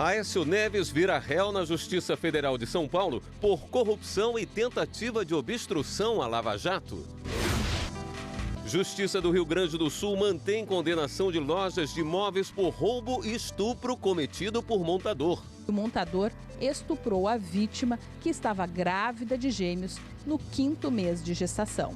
Aécio Neves vira réu na Justiça Federal de São Paulo por corrupção e tentativa de obstrução à Lava Jato. Justiça do Rio Grande do Sul mantém condenação de lojas de imóveis por roubo e estupro cometido por montador. O montador estuprou a vítima, que estava grávida de gêmeos, no 5º mês de gestação.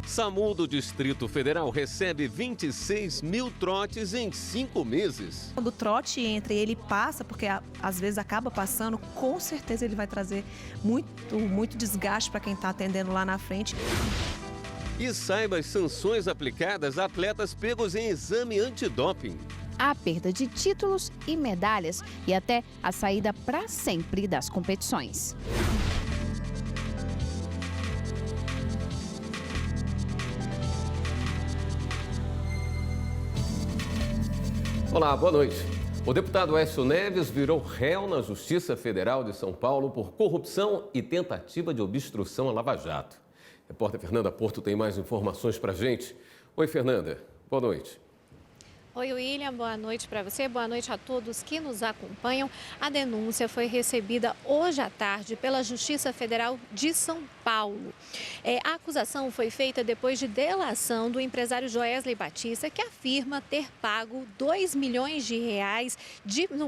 SAMU do Distrito Federal recebe 26 mil trotes em 5 meses. Quando o trote entra e ele passa, porque às vezes acaba passando, com certeza ele vai trazer muito desgaste para quem está atendendo lá na frente. E saiba as sanções aplicadas a atletas pegos em exame antidoping. A perda de títulos e medalhas e até a saída para sempre das competições. Olá, boa noite. O deputado Aécio Neves virou réu na Justiça Federal de São Paulo por corrupção e tentativa de obstrução à Lava Jato. A repórter Fernanda Porto tem mais informações para a gente. Oi, Fernanda. Boa noite. Oi, William. Boa noite para você. Boa noite a todos que nos acompanham. A denúncia foi recebida hoje à tarde pela Justiça Federal de São Paulo. A acusação foi feita depois de delação do empresário Joesley Batista, que afirma ter pago R$2 milhões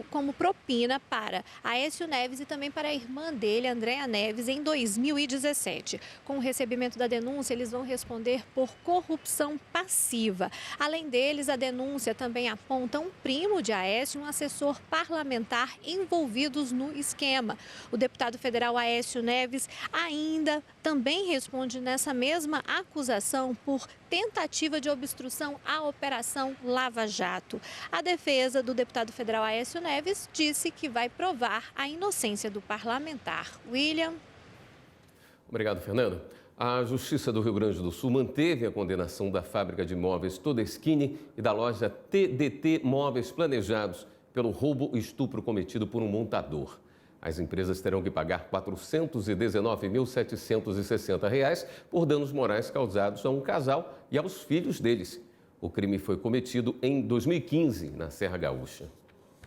como propina para Aécio Neves e também para a irmã dele, Andréa Neves, em 2017. Com o recebimento da denúncia, eles vão responder por corrupção passiva. Além deles, a denúncia também aponta um primo de Aécio e um assessor parlamentar envolvidos no esquema. O deputado federal Aécio Neves ainda também responde nessa mesma acusação por tentativa de obstrução à Operação Lava Jato. A defesa do deputado federal Aécio Neves disse que vai provar a inocência do parlamentar. William. Obrigado, Fernando. A Justiça do Rio Grande do Sul manteve a condenação da fábrica de móveis Todeschini e da loja TDT Móveis Planejados pelo roubo e estupro cometido por um montador. As empresas terão que pagar R$ 419.760 por danos morais causados a um casal e aos filhos deles. O crime foi cometido em 2015, na Serra Gaúcha.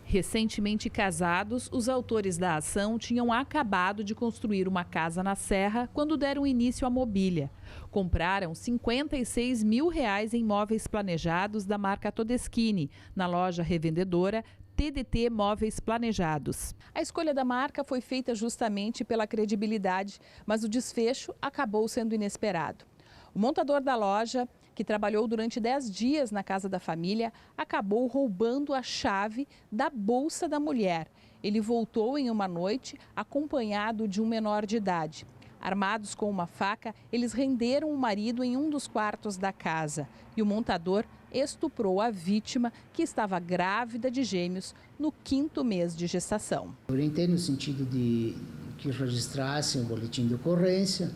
Recentemente casados, os autores da ação tinham acabado de construir uma casa na Serra quando deram início à mobília. Compraram R$ 56 mil em móveis planejados da marca Todeschini, na loja revendedora TDT Móveis Planejados. A escolha da marca foi feita justamente pela credibilidade, mas o desfecho acabou sendo inesperado. O montador da loja, que trabalhou durante 10 dias na casa da família, acabou roubando a chave da bolsa da mulher. Ele voltou em uma noite acompanhado de um menor de idade. Armados com uma faca, eles renderam o marido em um dos quartos da casa. E o montador estuprou a vítima, que estava grávida de gêmeos, no 5º mês de gestação. Orientei no sentido de que registrassem o boletim de ocorrência.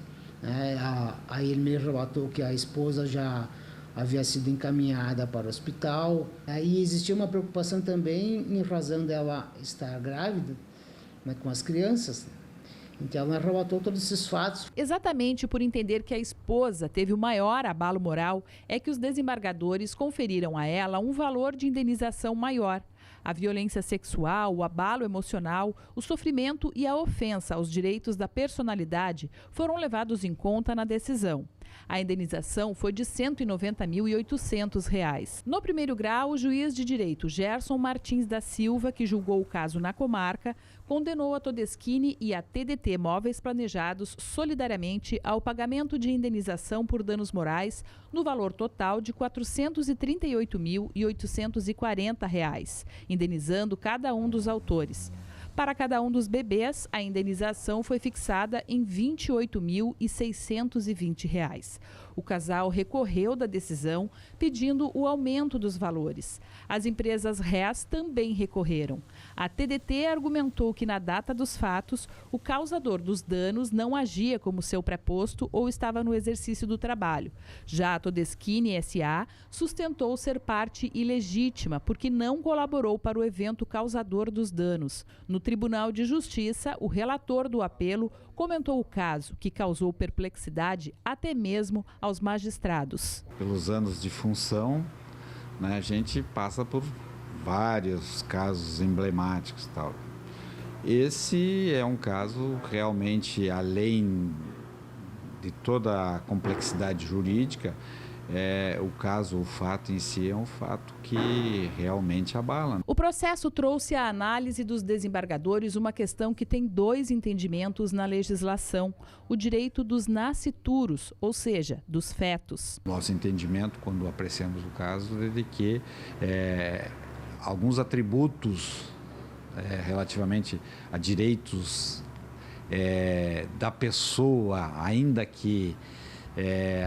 Aí ele me relatou que a esposa já havia sido encaminhada para o hospital. Aí existia uma preocupação também em razão dela estar grávida, né, com as crianças. Então ela relatou todos esses fatos. Exatamente por entender que a esposa teve o maior abalo moral, é que os desembargadores conferiram a ela um valor de indenização maior. A violência sexual, o abalo emocional, o sofrimento e a ofensa aos direitos da personalidade foram levados em conta na decisão. A indenização foi de R$ 190.800. No primeiro grau, o juiz de direito Gerson Martins da Silva, que julgou o caso na comarca, condenou a Todeschini e a TDT Móveis Planejados solidariamente ao pagamento de indenização por danos morais no valor total de R$ 438.840, indenizando cada um dos autores. Para cada um dos bebês, a indenização foi fixada em R$ 28.620. O casal recorreu da decisão, pedindo o aumento dos valores. As empresas réis também recorreram. A TDT argumentou que, na data dos fatos, o causador dos danos não agia como seu preposto ou estava no exercício do trabalho. Já a Todeschini S.A. sustentou ser parte ilegítima, porque não colaborou para o evento causador dos danos. No Tribunal de Justiça, o relator do apelo comentou o caso, que causou perplexidade até mesmo aos magistrados. Pelos anos de função, né, a gente passa por vários casos emblemáticos e tal. Esse é um caso realmente, além de toda a complexidade jurídica, o fato em si é um fato que realmente abala. O processo trouxe à análise dos desembargadores uma questão que tem dois entendimentos na legislação: o direito dos nascituros, ou seja, dos fetos. Nosso entendimento, quando apreciamos o caso, é de que alguns atributos relativamente a direitos da pessoa, ainda que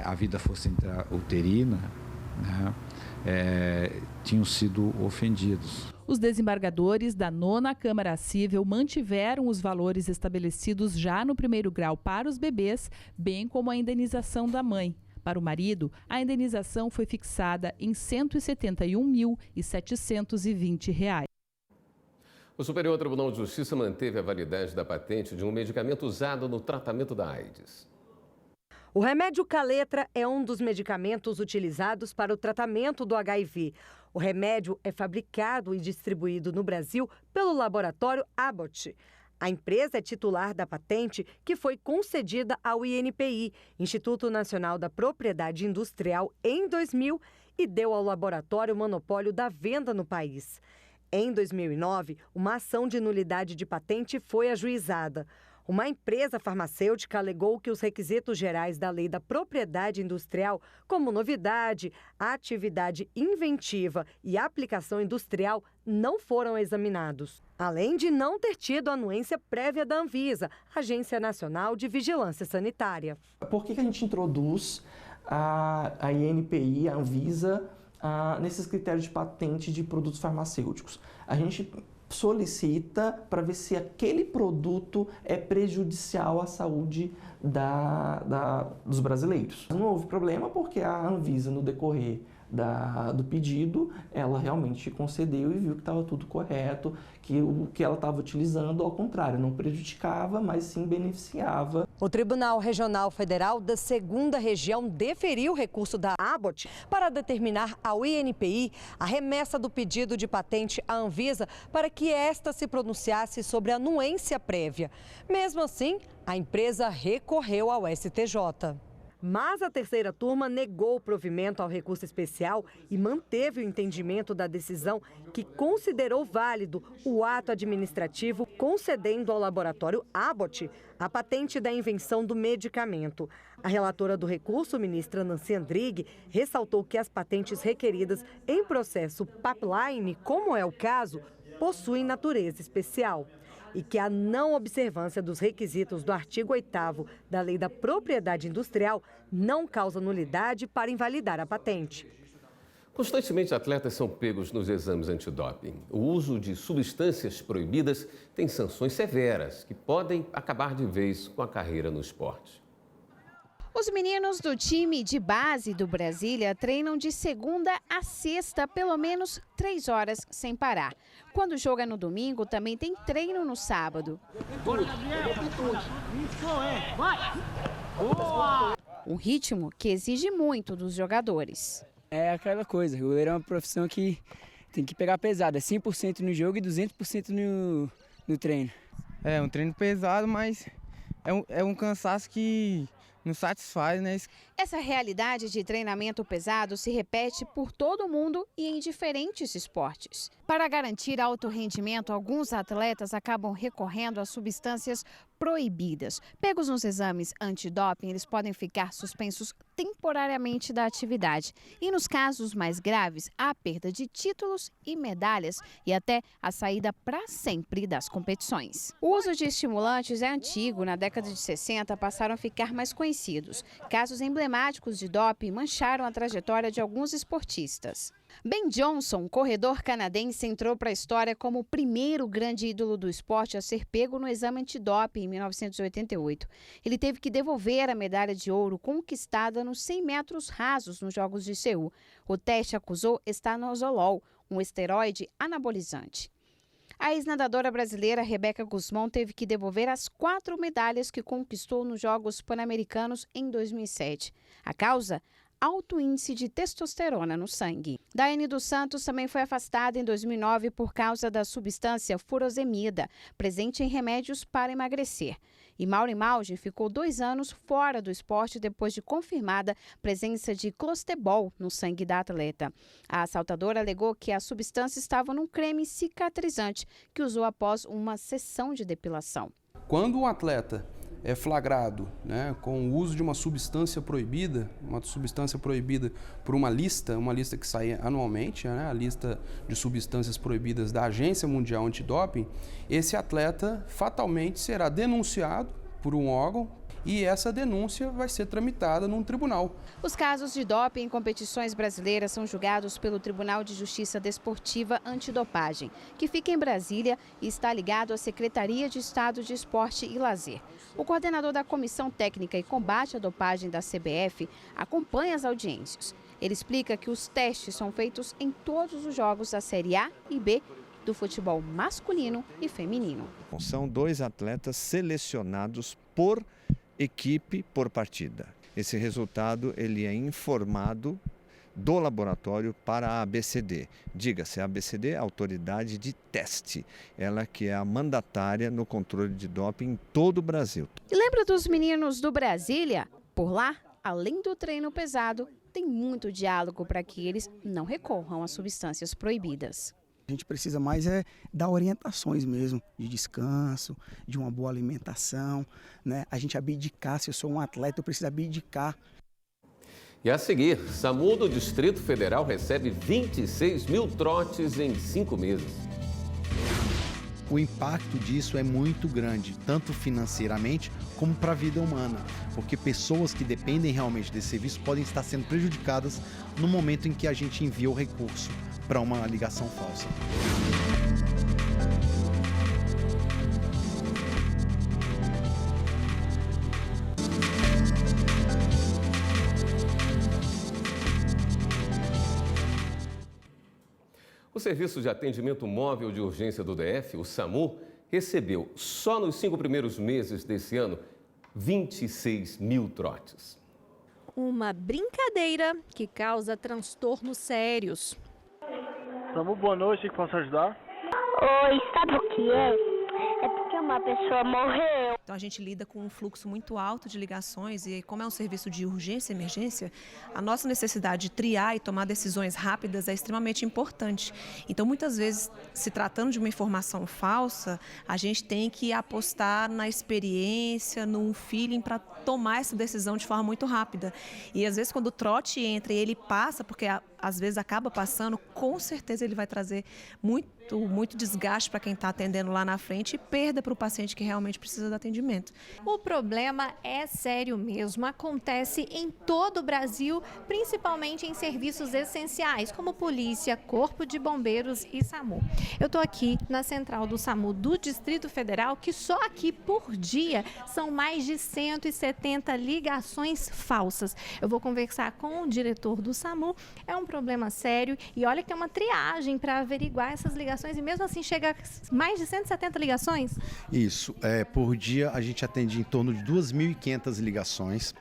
a vida fosse intrauterina, né, tinham sido ofendidos. Os desembargadores da 9ª Câmara Cível mantiveram os valores estabelecidos já no primeiro grau para os bebês, bem como a indenização da mãe. Para o marido, a indenização foi fixada em R$ 171.720. O Superior Tribunal de Justiça manteve a validade da patente de um medicamento usado no tratamento da AIDS. O remédio Caletra é um dos medicamentos utilizados para o tratamento do HIV. O remédio é fabricado e distribuído no Brasil pelo laboratório Abbott. A empresa é titular da patente que foi concedida ao INPI, Instituto Nacional da Propriedade Industrial, em 2000 e deu ao laboratório o monopólio da venda no país. Em 2009, uma ação de nulidade de patente foi ajuizada. Uma empresa farmacêutica alegou que os requisitos gerais da Lei da Propriedade Industrial, como novidade, atividade inventiva e aplicação industrial, não foram examinados. Além de não ter tido anuência prévia da Anvisa, Agência Nacional de Vigilância Sanitária. Por que a gente introduz a INPI, a Anvisa, nesses critérios de patente de produtos farmacêuticos? A gente solicita para ver se aquele produto é prejudicial à saúde dos brasileiros. Não houve problema porque a Anvisa, no decorrer do pedido, ela realmente concedeu e viu que estava tudo correto, que o que ela estava utilizando, ao contrário, não prejudicava, mas sim beneficiava. O Tribunal Regional Federal da 2ª Região deferiu o recurso da Abbott para determinar ao INPI a remessa do pedido de patente à Anvisa para que esta se pronunciasse sobre a anuência prévia. Mesmo assim, a empresa recorreu ao STJ. Mas a 3ª turma negou o provimento ao recurso especial e manteve o entendimento da decisão que considerou válido o ato administrativo concedendo ao laboratório Abbott a patente da invenção do medicamento. A relatora do recurso, ministra Nancy Andrighi, ressaltou que as patentes requeridas em processo pipeline, como é o caso, possuem natureza especial e que a não observância dos requisitos do artigo 8º da Lei da Propriedade Industrial não causa nulidade para invalidar a patente. Constantemente, atletas são pegos nos exames antidoping. O uso de substâncias proibidas tem sanções severas que podem acabar de vez com a carreira no esporte. Os meninos do time de base do Brasília treinam de segunda a sexta, pelo menos 3 horas sem parar. Quando joga no domingo, também tem treino no sábado. Um ritmo que exige muito dos jogadores. É aquela coisa, o goleiro é uma profissão que tem que pegar pesado, é 100% no jogo e 200% no treino. É um treino pesado, mas é um cansaço que nos satisfaz, né? Essa realidade de treinamento pesado se repete por todo o mundo e em diferentes esportes. Para garantir alto rendimento, alguns atletas acabam recorrendo a substâncias proibidas. Pegos nos exames antidoping, eles podem ficar suspensos temporariamente da atividade. E nos casos mais graves, há a perda de títulos e medalhas e até a saída para sempre das competições. O uso de estimulantes é antigo. Na década de 60, passaram a ficar mais conhecidos. Casos emblemáticos de doping mancharam a trajetória de alguns esportistas. Ben Johnson, corredor canadense, entrou para a história como o primeiro grande ídolo do esporte a ser pego no exame antidoping em 1988. Ele teve que devolver a medalha de ouro conquistada nos 100 metros rasos nos Jogos de Seul. O teste acusou estanozolol, um esteroide anabolizante. A ex-nadadora brasileira Rebeca Guzmão teve que devolver as 4 medalhas que conquistou nos Jogos Pan-Americanos em 2007. A causa? alto índice de testosterona no sangue. Daiane dos Santos também foi afastada em 2009 por causa da substância furosemida, presente em remédios para emagrecer. E Maureen Mauge ficou 2 anos fora do esporte depois de confirmada presença de clostebol no sangue da atleta. A assaltadora alegou que a substância estava num creme cicatrizante que usou após uma sessão de depilação. Quando um atleta é flagrado, com o uso de uma substância proibida por uma lista que sai anualmente, a lista de substâncias proibidas da Agência Mundial Antidoping, esse atleta fatalmente será denunciado por um órgão e essa denúncia vai ser tramitada num tribunal. Os casos de doping em competições brasileiras são julgados pelo Tribunal de Justiça Desportiva Antidopagem, que fica em Brasília e está ligado à Secretaria de Estado de Esporte e Lazer. O coordenador da Comissão Técnica e Combate à Dopagem da CBF acompanha as audiências. Ele explica que os testes são feitos em todos os jogos da Série A e B do futebol masculino e feminino. São 2 atletas selecionados por equipe por partida. Esse resultado ele é informado do laboratório para a ABCD. Diga-se, a ABCD é a autoridade de teste, ela que é a mandatária no controle de doping em todo o Brasil. E lembra dos meninos do Brasília? Por lá, além do treino pesado, tem muito diálogo para que eles não recorram a substâncias proibidas. A gente precisa mais dar orientações mesmo, de descanso, de uma boa alimentação, A gente abdicar, se eu sou um atleta, eu preciso abdicar. E a seguir, SAMU do Distrito Federal recebe 26 mil trotes em 5 meses. O impacto disso é muito grande, tanto financeiramente como para a vida humana, porque pessoas que dependem realmente desse serviço podem estar sendo prejudicadas no momento em que a gente envia o recurso para uma ligação falsa. O Serviço de Atendimento Móvel de Urgência do DF, o SAMU, recebeu, só nos 5 primeiros meses desse ano, 26 mil trotes. Uma brincadeira que causa transtornos sérios. SAMU, boa noite, que posso ajudar? Oi, sabe o que é? É porque uma pessoa morreu. Então a gente lida com um fluxo muito alto de ligações e como é um serviço de urgência e emergência, a nossa necessidade de triar e tomar decisões rápidas é extremamente importante. Então muitas vezes, se tratando de uma informação falsa, a gente tem que apostar na experiência, num feeling para tomar essa decisão de forma muito rápida. E às vezes quando o trote entra e ele passa, porque às vezes acaba passando, com certeza ele vai trazer muito desgaste para quem está atendendo lá na frente e perda para o paciente que realmente precisa do atendimento. O problema é sério mesmo, acontece em todo o Brasil, principalmente em serviços essenciais, como polícia, corpo de bombeiros e SAMU. Eu estou aqui na central do SAMU do Distrito Federal, que só aqui por dia são mais de 170 ligações falsas. Eu vou conversar com o diretor do SAMU, é um problema sério e olha que tem uma triagem para averiguar essas ligações e mesmo assim chega a mais de 170 ligações? Isso, por dia a gente atende em torno de 2.500 ligações,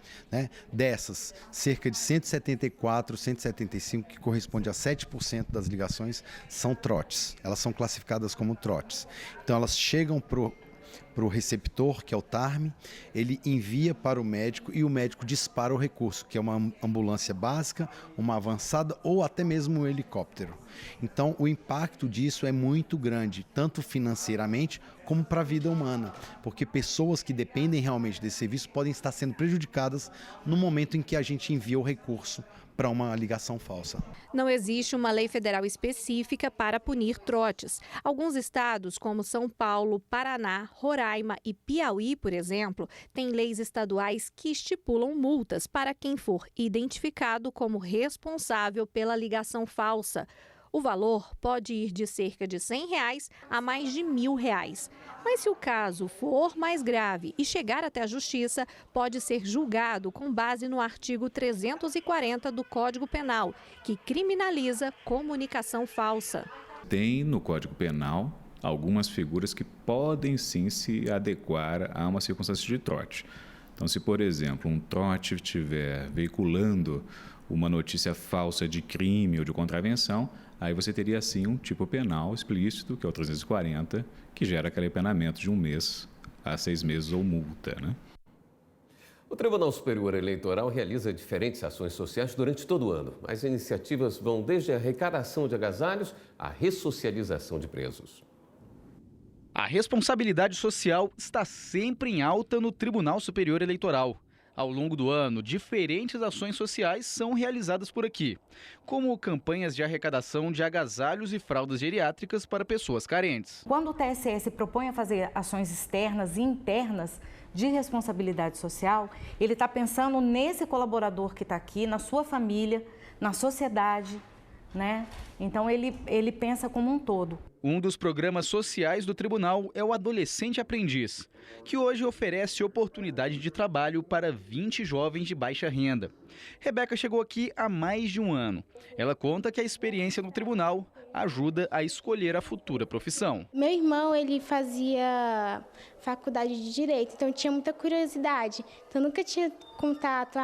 Dessas, cerca de 174, 175, que corresponde a 7% das ligações, são trotes. Elas são classificadas como trotes. Então elas chegam para o receptor, que é o TARM, ele envia para o médico e o médico dispara o recurso, que é uma ambulância básica, uma avançada ou até mesmo um helicóptero. Então o impacto disso é muito grande, tanto financeiramente como para a vida humana, porque pessoas que dependem realmente desse serviço podem estar sendo prejudicadas no momento em que a gente envia o recurso para uma ligação falsa. Não existe uma lei federal específica para punir trotes. Alguns estados, como São Paulo, Paraná, Roraima e Piauí, por exemplo, têm leis estaduais que estipulam multas para quem for identificado como responsável pela ligação falsa. O valor pode ir de cerca de R$100 a mais de R$1.000. Mas se o caso for mais grave e chegar até a justiça, pode ser julgado com base no artigo 340 do Código Penal, que criminaliza comunicação falsa. Tem no Código Penal algumas figuras que podem sim se adequar a uma circunstância de trote. Então, se, por exemplo, um trote estiver veiculando uma notícia falsa de crime ou de contravenção, aí você teria sim um tipo penal explícito, que é o 340, que gera aquele apenamento de 1 mês a 6 meses ou multa, né? O Tribunal Superior Eleitoral realiza diferentes ações sociais durante todo o ano. As iniciativas vão desde a arrecadação de agasalhos à ressocialização de presos. A responsabilidade social está sempre em alta no Tribunal Superior Eleitoral. Ao longo do ano, diferentes ações sociais são realizadas por aqui, como campanhas de arrecadação de agasalhos e fraldas geriátricas para pessoas carentes. Quando o TSE se propõe a fazer ações externas e internas de responsabilidade social, ele está pensando nesse colaborador que está aqui, na sua família, na sociedade, né? Então ele pensa como um todo. Um dos programas sociais do tribunal é o Adolescente Aprendiz, que hoje oferece oportunidade de trabalho para 20 jovens de baixa renda. Rebeca chegou aqui há mais de um ano. Ela conta que a experiência no tribunal ajuda a escolher a futura profissão. Meu irmão, ele fazia faculdade de Direito, então eu tinha muita curiosidade. Então eu nunca tinha contato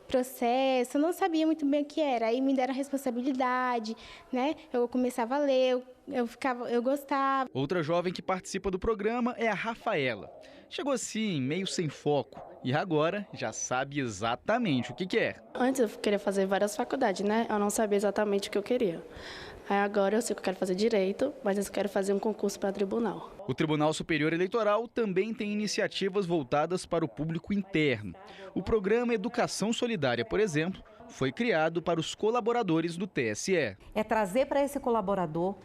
processo, eu não sabia muito bem o que era. Aí me deram a responsabilidade, né? Eu começava a ler, eu gostava. Outra jovem que participa do programa é a Rafaela. Chegou assim, meio sem foco, e agora já sabe exatamente o que quer. Antes eu queria fazer várias faculdades, né? Eu não sabia exatamente o que eu queria. Aí agora eu sei que eu quero fazer Direito, mas eu quero fazer um concurso para tribunal. O Tribunal Superior Eleitoral também tem iniciativas voltadas para o público interno. O programa Educação Solidária, por exemplo, foi criado para os colaboradores do TSE. É trazer para esse colaborador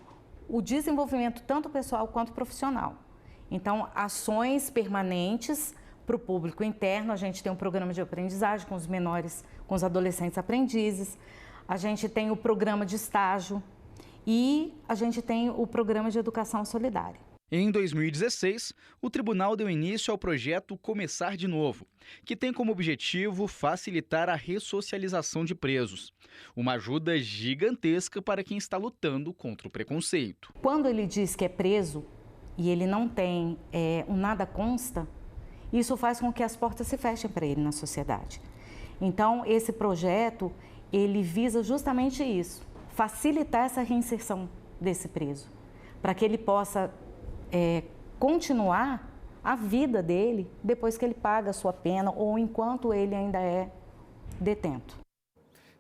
o desenvolvimento tanto pessoal quanto profissional. Então, ações permanentes para o público interno. A gente tem um programa de aprendizagem com os menores, com os adolescentes aprendizes. A gente tem o programa de estágio e a gente tem o programa de educação solidária. Em 2016, o tribunal deu início ao projeto Começar de Novo, que tem como objetivo facilitar a ressocialização de presos. Uma ajuda gigantesca para quem está lutando contra o preconceito. Quando ele diz que é preso e ele não tem um nada consta, isso faz com que as portas se fechem para ele na sociedade. Então, esse projeto, ele visa justamente isso, facilitar essa reinserção desse preso, para que ele possa continuar a vida dele depois que ele paga a sua pena ou enquanto ele ainda é detento.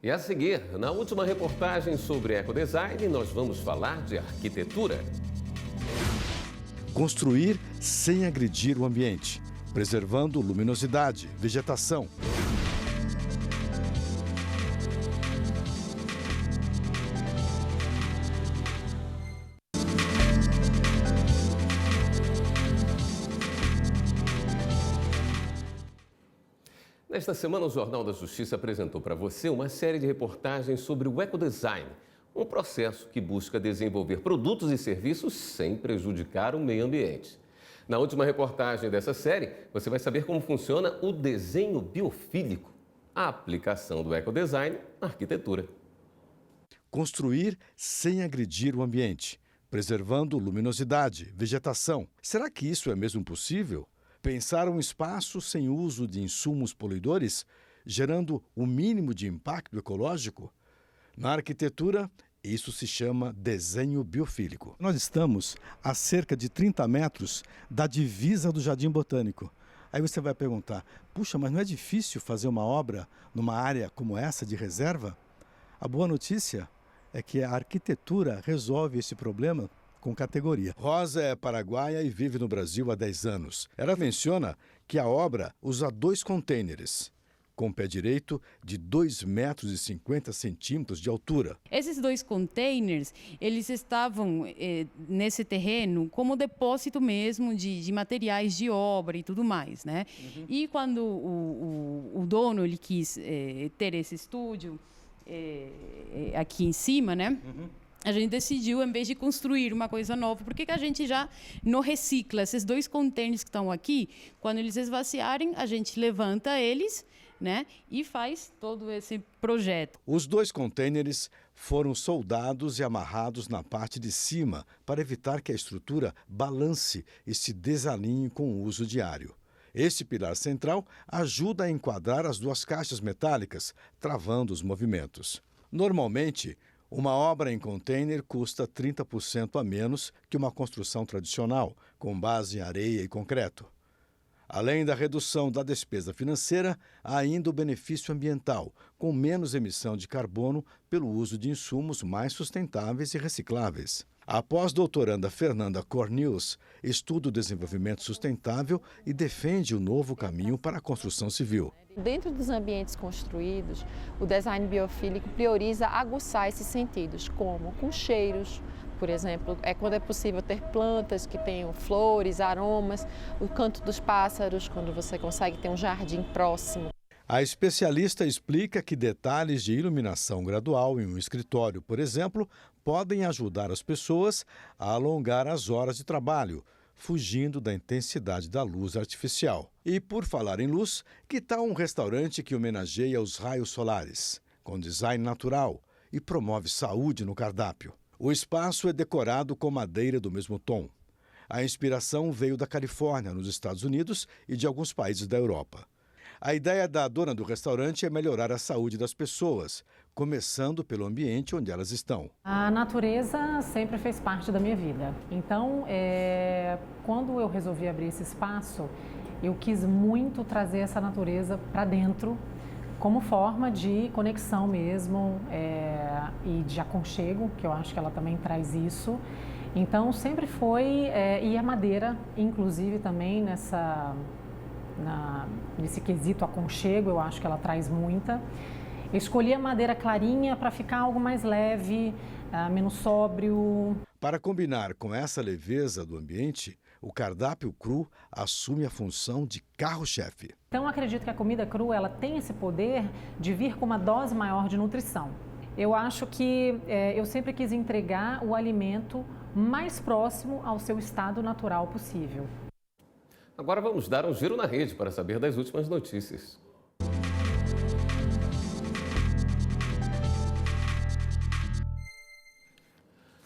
E a seguir, na última reportagem sobre ecodesign, nós vamos falar de arquitetura. Construir sem agredir o ambiente, preservando luminosidade, vegetação. Nesta semana, o Jornal da Justiça apresentou para você uma série de reportagens sobre o ecodesign, um processo que busca desenvolver produtos e serviços sem prejudicar o meio ambiente. Na última reportagem dessa série, você vai saber como funciona o desenho biofílico, a aplicação do ecodesign na arquitetura. Construir sem agredir o ambiente, preservando luminosidade, vegetação. Será que isso é mesmo possível? Pensar um espaço sem uso de insumos poluidores, gerando o mínimo de impacto ecológico? Na arquitetura, isso se chama desenho biofílico. Nós estamos a cerca de 30 metros da divisa do Jardim Botânico. Aí você vai perguntar, puxa, mas não é difícil fazer uma obra numa área como essa de reserva? A boa notícia é que a arquitetura resolve esse problema com categoria. Rosa é paraguaia e vive no Brasil há 10 anos. Ela menciona que a obra usa 2 contêineres, com pé direito de 2,50 metros de altura. Esses 2 containers, eles estavam nesse terreno como depósito mesmo de materiais de obra e tudo mais, né? Uhum. E quando o dono ele quis ter esse estúdio aqui em cima, né? Uhum. A gente decidiu, em vez de construir uma coisa nova, por que a gente já não recicla esses 2 contêineres que estão aqui? Quando eles esvaziarem, a gente levanta eles, né, e faz todo esse projeto. Os 2 contêineres foram soldados e amarrados na parte de cima para evitar que a estrutura balance e se desalinhe com o uso diário. Esse pilar central ajuda a enquadrar as duas caixas metálicas, travando os movimentos. Normalmente, uma obra em container custa 30% a menos que uma construção tradicional, com base em areia e concreto. Além da redução da despesa financeira, há ainda o benefício ambiental, com menos emissão de carbono pelo uso de insumos mais sustentáveis e recicláveis. A pós-doutoranda Fernanda Cornils estuda o desenvolvimento sustentável e defende o novo caminho para a construção civil. Dentro dos ambientes construídos, o design biofílico prioriza aguçar esses sentidos, como com cheiros, por exemplo, quando é possível ter plantas que tenham flores, aromas, o canto dos pássaros, quando você consegue ter um jardim próximo. A especialista explica que detalhes de iluminação gradual em um escritório, por exemplo, podem ajudar as pessoas a alongar as horas de trabalho, fugindo da intensidade da luz artificial. E por falar em luz, que tal um restaurante que homenageia os raios solares, com design natural e promove saúde no cardápio? O espaço é decorado com madeira do mesmo tom. A inspiração veio da Califórnia, nos Estados Unidos, e de alguns países da Europa. A ideia da dona do restaurante é melhorar a saúde das pessoas, começando pelo ambiente onde elas estão. A natureza sempre fez parte da minha vida. Então, quando eu resolvi abrir esse espaço, eu quis muito trazer essa natureza para dentro, como forma de conexão mesmo e de aconchego, que eu acho que ela também traz isso. Então, sempre foi, e a madeira, inclusive também nesse quesito aconchego, eu acho que ela traz muita. Eu escolhi a madeira clarinha para ficar algo mais leve, menos sóbrio. Para combinar com essa leveza do ambiente, o cardápio cru assume a função de carro-chefe. Então, acredito que a comida crua ela tem esse poder de vir com uma dose maior de nutrição. Eu acho que eu sempre quis entregar o alimento mais próximo ao seu estado natural possível. Agora vamos dar um giro na rede para saber das últimas notícias.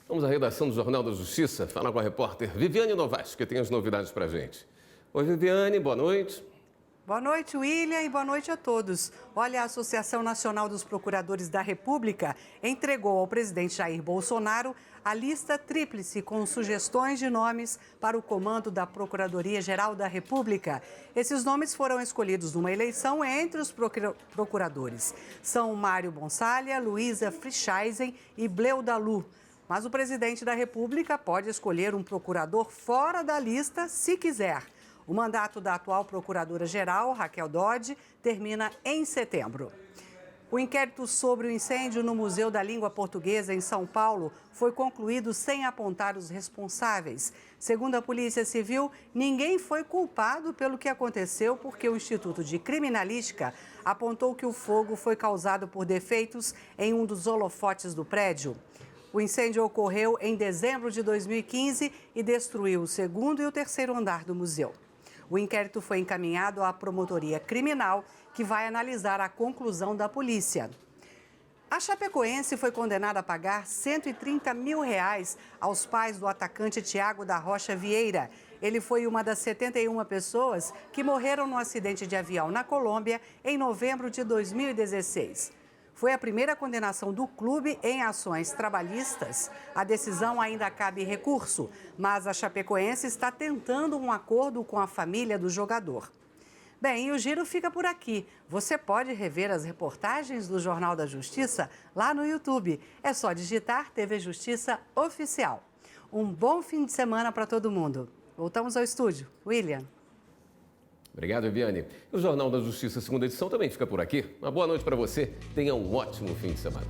Vamos à redação do Jornal da Justiça. Fala com a repórter Viviane Novaes, que tem as novidades para a gente. Oi, Viviane, boa noite. Boa noite, William, e boa noite a todos. Olha, a Associação Nacional dos Procuradores da República entregou ao presidente Jair Bolsonaro a lista tríplice com sugestões de nomes para o comando da Procuradoria-Geral da República. Esses nomes foram escolhidos numa eleição entre os procuradores. São Mário Bonsalha, Luísa Frischeisen e Bleu Dalu. Mas o presidente da República pode escolher um procurador fora da lista se quiser. O mandato da atual procuradora-geral, Raquel Dodge, termina em setembro. O inquérito sobre o incêndio no Museu da Língua Portuguesa, em São Paulo, foi concluído sem apontar os responsáveis. Segundo a Polícia Civil, ninguém foi culpado pelo que aconteceu porque o Instituto de Criminalística apontou que o fogo foi causado por defeitos em um dos holofotes do prédio. O incêndio ocorreu em dezembro de 2015 e destruiu o segundo e o terceiro andar do museu. O inquérito foi encaminhado à Promotoria Criminal, que vai analisar a conclusão da polícia. A Chapecoense foi condenada a pagar R$ 130 mil aos pais do atacante Thiago da Rocha Vieira. Ele foi uma das 71 pessoas que morreram no acidente de avião na Colômbia em novembro de 2016. Foi a primeira condenação do clube em ações trabalhistas. A decisão ainda cabe recurso, mas a Chapecoense está tentando um acordo com a família do jogador. Bem, e o giro fica por aqui. Você pode rever as reportagens do Jornal da Justiça lá no YouTube. É só digitar TV Justiça Oficial. Um bom fim de semana para todo mundo. Voltamos ao estúdio. William. Obrigado, Viviane. O Jornal da Justiça, segunda edição, também fica por aqui. Uma boa noite para você. Tenha um ótimo fim de semana.